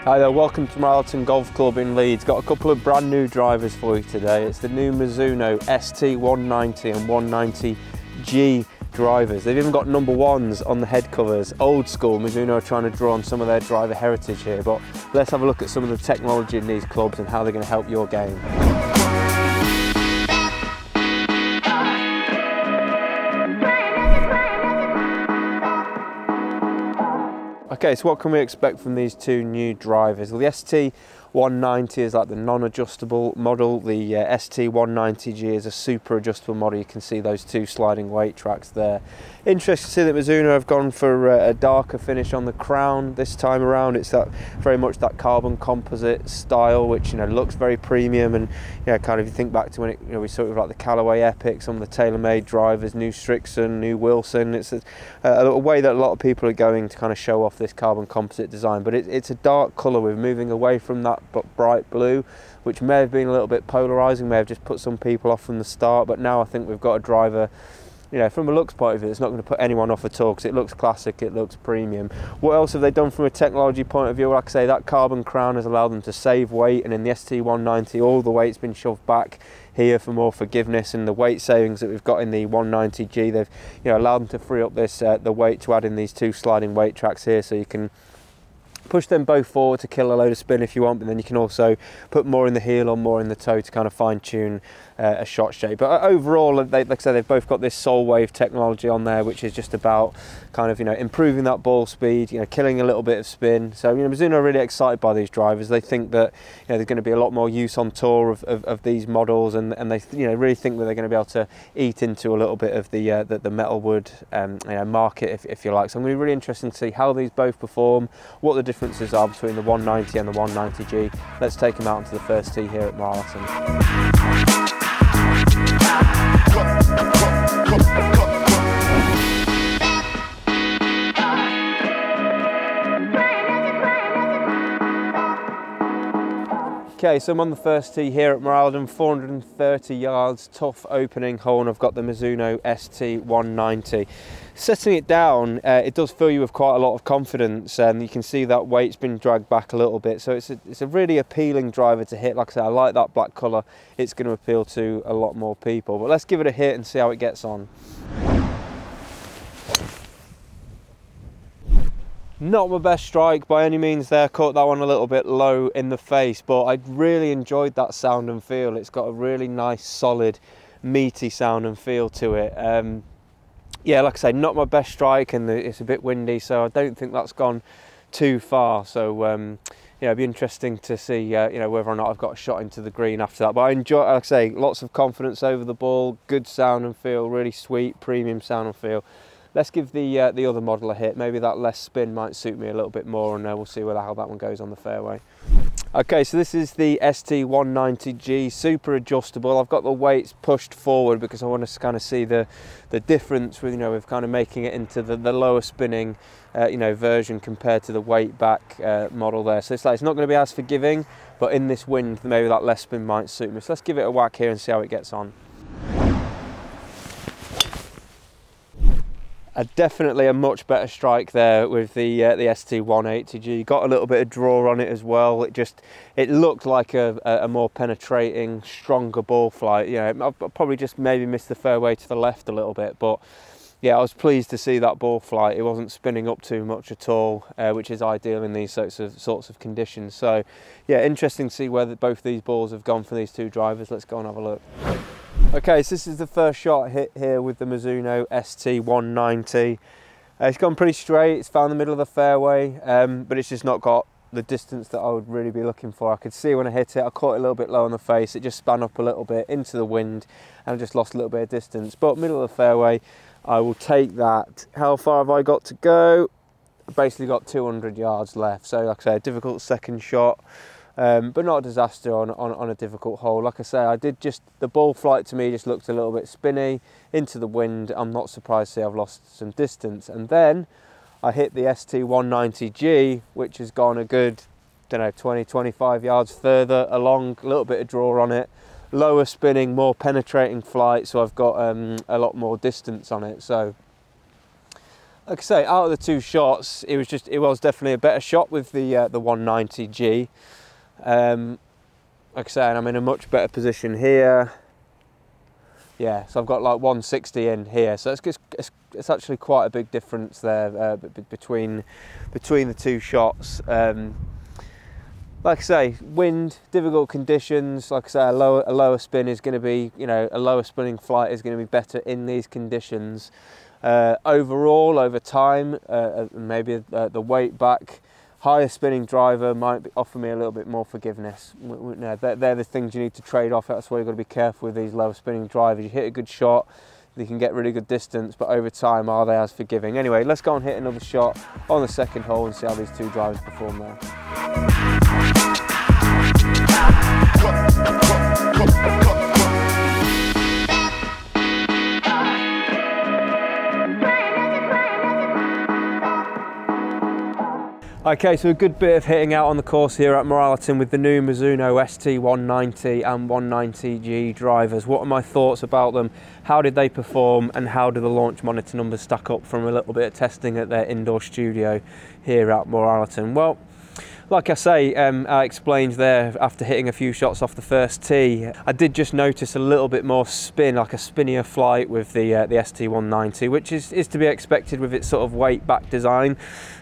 Hi there, welcome to Moor Allerton Golf Club in Leeds. Got a couple of brand new drivers for you today. It's the new Mizuno ST190 and 190G drivers. They've even got number ones on the head covers. Old school, Mizuno are trying to draw on some of their driver heritage here, but let's have a look at some of the technology in these clubs and how they're going to help your game. Okay, so what can we expect from these two new drivers? Well, the ST190 is like the non-adjustable model. The ST190G is a super adjustable model. You can see those two sliding weight tracks there. Interesting to see that Mizuno have gone for a darker finish on the crown this time around. It's that very much that carbon composite style, which looks very premium. And kind of you think back to when we sort of like the Callaway Epic, some of the TaylorMade drivers, new Strixon, new Wilson. It's a way that a lot of people are going to kind of show off this carbon composite design. But it's a dark colour. We're moving away from that bright blue, which may have been a little bit polarising, may have just put some people off from the start. But now I think we've got a driver, from a looks point of view, it's not going to put anyone off at all because it looks classic, it looks premium. What else have they done from a technology point of view? Like I say, that carbon crown has allowed them to save weight, and in the ST190 all the weight's been shoved back here for more forgiveness, and the weight savings that we've got in the 190G, they've allowed them to free up this the weight to add in these two sliding weight tracks here, so you can push them both forward to kill a load of spin if you want, but then you can also put more in the heel or more in the toe to kind of fine tune a shot shape. But overall, like I said, they've both got this Soul Wave technology on there, which is just about kind of improving that ball speed, killing a little bit of spin. So Mizuno are really excited by these drivers. They think that there's going to be a lot more use on tour of these models, and they really think that they're going to be able to eat into a little bit of the metalwood market, if you like. So I'm going to be really interested to see how these both perform, what the differences are between the 190 and the 190G. Let's take them out onto the first tee here at Moor Allerton. Okay, so I'm on the first tee here at Moor Allerton, 430 yards, tough opening hole, and I've got the Mizuno ST190. Setting it down, it does fill you with quite a lot of confidence, and you can see that weight's been dragged back a little bit, so it's a really appealing driver to hit. Like I said, I like that black colour. It's going to appeal to a lot more people, but let's give it a hit and see how it gets on. Not my best strike by any means there, caught that one a little bit low in the face, but I really enjoyed that sound and feel. It's got a really nice, solid, meaty sound and feel to it. Yeah, like I say, not my best strike, and it's a bit windy, so I don't think that's gone too far. So it'd be interesting to see whether or not I've got a shot into the green after that. But I enjoy, like I say, lots of confidence over the ball, good sound and feel, really sweet, premium sound and feel. Let's give the other model a hit. Maybe that less spin might suit me a little bit more, and we'll see how that one goes on the fairway. Okay, so this is the ST190G, super adjustable. I've got the weights pushed forward because I want to kind of see the difference with with kind of making it into the lower spinning version compared to the weight back model there. So it's not going to be as forgiving, but in this wind maybe that less spin might suit me. So let's give it a whack here and see how it gets on. Definitely a much better strike there with the ST180G. Got a little bit of draw on it as well. It looked like a more penetrating, stronger ball flight. I've probably just maybe missed the fairway to the left a little bit, but yeah, I was pleased to see that ball flight. It wasn't spinning up too much at all, which is ideal in these sorts of conditions. So yeah, interesting to see where both these balls have gone for these two drivers. Let's go and have a look. Okay, so this is the first shot hit here with the Mizuno ST190. It's gone pretty straight, it's found the middle of the fairway, but it's just not got the distance that I would really be looking for. I could see when I hit it, I caught it a little bit low on the face, it just span up a little bit into the wind, and I just lost a little bit of distance. But middle of the fairway, I will take that. How far have I got to go? I've basically got 200 yards left, so like I say, a difficult second shot. But not a disaster on a difficult hole. Like I say, the ball flight to me just looked a little bit spinny into the wind. I'm not surprised to see I've lost some distance. And then I hit the ST190G, which has gone a good, 20, 25 yards further along, a little bit of draw on it. Lower spinning, more penetrating flight, so I've got a lot more distance on it. So Like I say, out of the two shots, it was definitely a better shot with the 190G. Like I say, I'm in a much better position here. Yeah, so I've got like 160 in here, so it's actually quite a big difference there between the two shots. Like I say, wind, difficult conditions. Like I say, a lower spin is going to be, you know, a lower spinning flight is going to be better in these conditions. Overall, over time, maybe the weight back, higher spinning driver might offer me a little bit more forgiveness. They're the things you need to trade off. That's why you've got to be careful with these lower spinning drivers. You hit a good shot, you can get really good distance, but over time, are they as forgiving? Anyway, let's go and hit another shot on the second hole and see how these two drivers perform there. Okay, so a good bit of hitting out on the course here at Moor Allerton with the new Mizuno ST190 and 190G drivers. What are my thoughts about them? How did they perform, and how do the launch monitor numbers stack up from a little bit of testing at their indoor studio here at Moor Allerton? Well, like I say, I explained there, after hitting a few shots off the first tee, I did just notice a little bit more spin, like a spinnier flight with the ST190, which is to be expected with its sort of weight back design.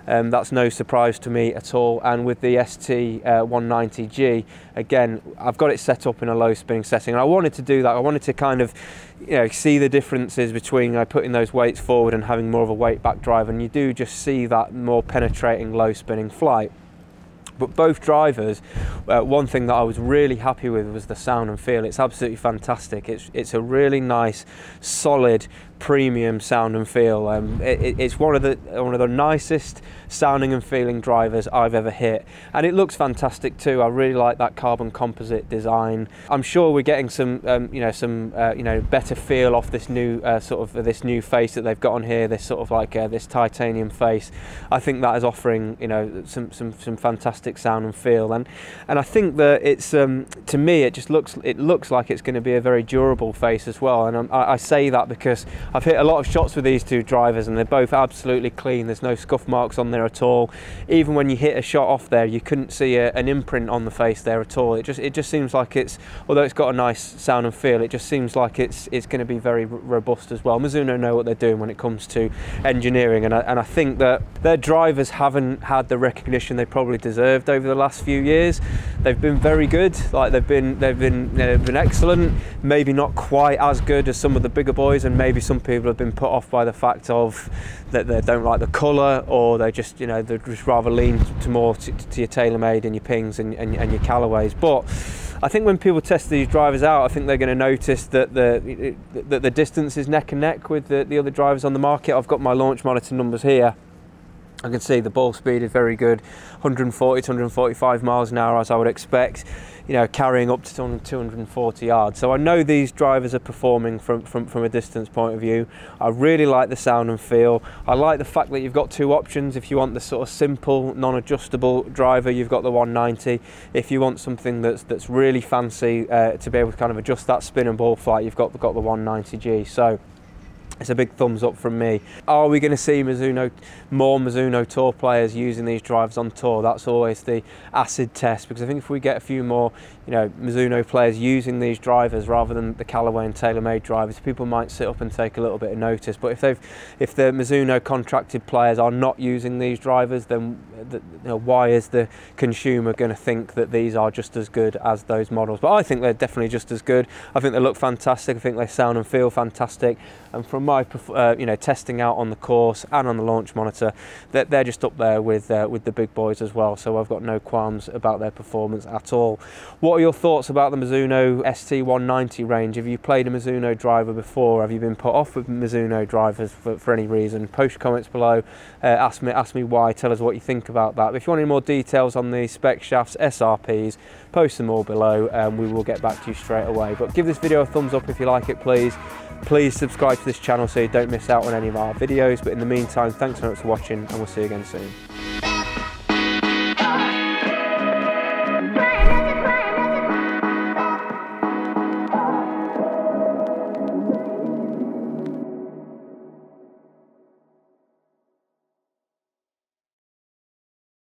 That's no surprise to me at all. And with the ST190G, again, I've got it set up in a low spinning setting, and I wanted to do that. I wanted to kind of, you know, see the differences between putting those weights forward and having more of a weight back drive, and you do just see that more penetrating low spinning flight. But both drivers, one thing that I was really happy with was the sound and feel. It's absolutely fantastic. It's a really nice, solid, premium sound and feel. It's one of the nicest sounding and feeling drivers I've ever hit, and it looks fantastic too. I really like that carbon composite design. I'm sure we're getting some better feel off this new this new face that they've got on here. This sort of like this titanium face. I think that is offering, you know, some fantastic sound and feel, and I think that it's to me it looks like it's going to be a very durable face as well. And I say that because I've hit a lot of shots with these two drivers and they're both absolutely clean. There's no scuff marks on there at all. Even when you hit a shot off there, you couldn't see an imprint on the face there at all. It just seems like it's, although it's got a nice sound and feel, it just seems like it's going to be very robust as well. Mizuno know what they're doing when it comes to engineering, and I think that their drivers haven't had the recognition they probably deserved over the last few years. They've been very good, like they've been excellent. Maybe not quite as good as some of the bigger boys, and maybe some people have been put off by the fact of that they don't like the colour, or they just, you know, they just rather lean to more to your TaylorMade and your Pings and your Callaways. But I think when people test these drivers out, I think they're going to notice that the distance is neck and neck with the other drivers on the market. I've got my launch monitor numbers here. I can see the ball speed is very good, 140 to 145 miles an hour as I would expect, you know, carrying up to 240 yards. So I know these drivers are performing from a distance point of view. I really like the sound and feel. I like the fact that you've got two options. If you want the sort of simple, non-adjustable driver, you've got the 190. If you want something that's really fancy to be able to kind of adjust that spin and ball flight, you've got the 190G. So it's a big thumbs up from me. Are we going to see more Mizuno Tour players using these drivers on tour? That's always the acid test, because I think if we get a few more, you know, Mizuno players using these drivers rather than the Callaway and TaylorMade drivers, people might sit up and take a little bit of notice. But if the Mizuno contracted players are not using these drivers, then you know, why is the consumer going to think that these are just as good as those models? But I think they're definitely just as good. I think they look fantastic. I think they sound and feel fantastic. And from my testing out on the course and on the launch monitor, they're just up there with the big boys as well. So I've got no qualms about their performance at all. What are your thoughts about the Mizuno ST190 range? Have you played a Mizuno driver before? Have you been put off with Mizuno drivers for any reason? Post your comments below. Ask me why. Tell us what you think about that. But if you want any more details on the spec shafts, SRPs, post them all below, and we will get back to you straight away. But give this video a thumbs up if you like it, please. Please subscribe to this channel so you don't miss out on any of our videos. But in the meantime, thanks so much for watching, and we'll see you again soon.